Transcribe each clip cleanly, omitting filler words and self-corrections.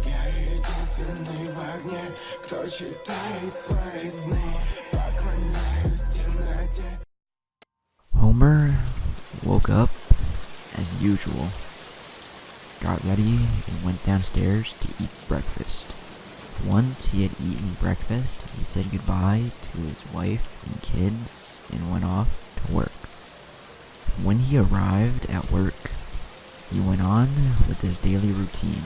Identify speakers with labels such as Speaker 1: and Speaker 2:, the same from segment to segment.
Speaker 1: Я единственный в огне, кто читает свои сны. Поклоняюсь темноте.
Speaker 2: Homer woke up as usual, got ready, and went downstairs to eat breakfast. Once he had eaten breakfast, he said goodbye to his wife and kids and went off to work. When he arrived at work, he went on with his daily routine,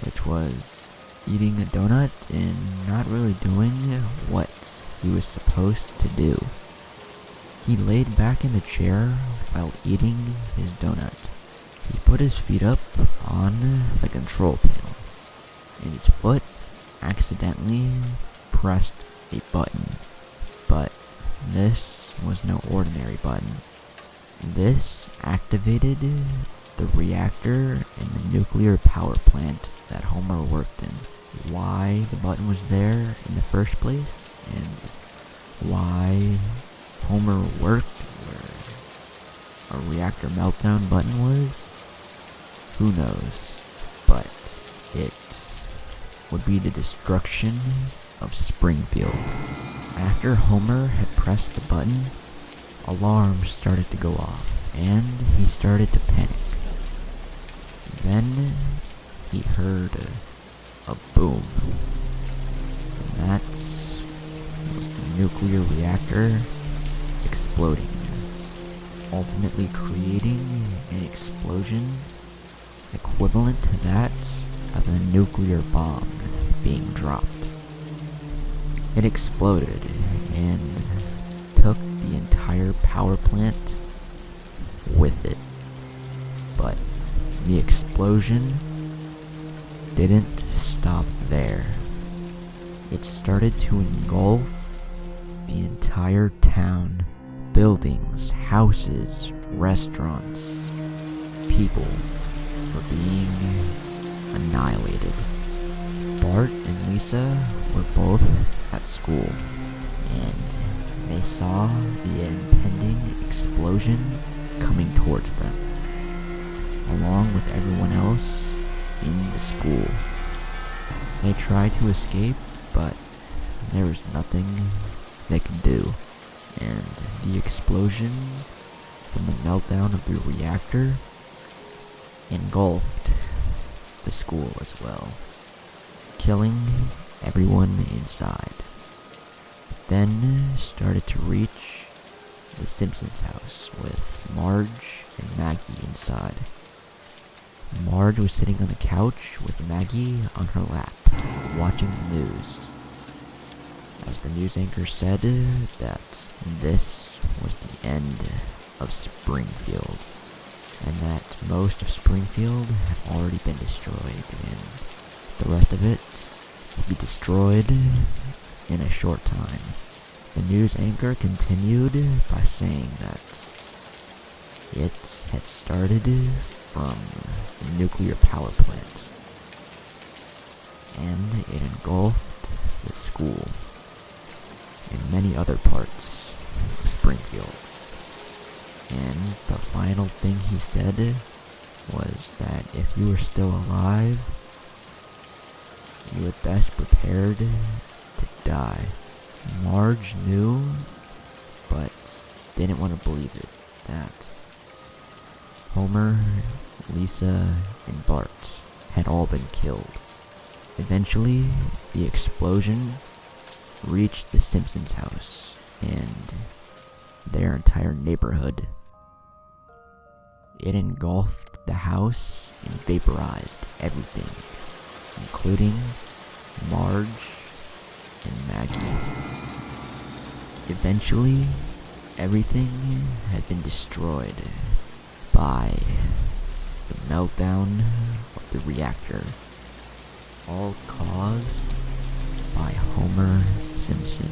Speaker 2: which was eating a donut and not really doing what he was supposed to do. He laid back in the chair while eating his donut. He put his feet up on the control panel, and his foot accidentally pressed a button. But this was no ordinary button. This activated the reactor in the nuclear power plant that Homer worked in. Why the button was there in the first place, and why Homer worked where a reactor meltdown button was, who knows, but it would be the destruction of Springfield. After Homer had pressed the button, alarms started to go off, and he started to panic. Then he heard a boom, and that was the nuclear reactor exploding, ultimately creating an explosion equivalent to that of a nuclear bomb being dropped. It exploded and took the entire power plant with it. But the explosion didn't stop there. It started to engulf the entire town. Buildings, houses, restaurants, people were being annihilated. Bart and Lisa were both at school, and they saw the impending explosion coming towards them, along with everyone else in the school. They tried to escape, but there was nothing they could do, and the explosion from the meltdown of the reactor engulfed the school as well, killing everyone inside. Then started to reach the Simpsons house with Marge and Maggie inside. Marge was sitting on the couch with Maggie on her lap, watching the news, as the news anchor said that this was the end of Springfield, and that most of Springfield had already been destroyed, and the rest of it would be destroyed in a short time. The news anchor continued by saying that it had started from the nuclear power plant, and it engulfed the school and many other parts of Springfield. And the final thing he said was that if you were still alive, you had best prepared to die. Marge knew, but didn't want to believe it, that Homer, Lisa, and Bart had all been killed. Eventually, the explosion reached the Simpsons house and their entire neighborhood. It engulfed the house and vaporized everything, including Marge and Maggie. Eventually, everything had been destroyed by the meltdown of the reactor, all caused by Homer Simpson.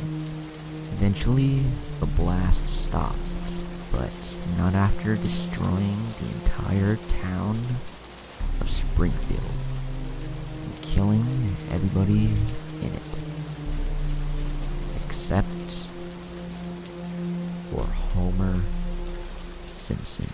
Speaker 2: Eventually, the blast stopped, but not after destroying the entire town of Springfield and killing everybody in it, except for Homer Simpson.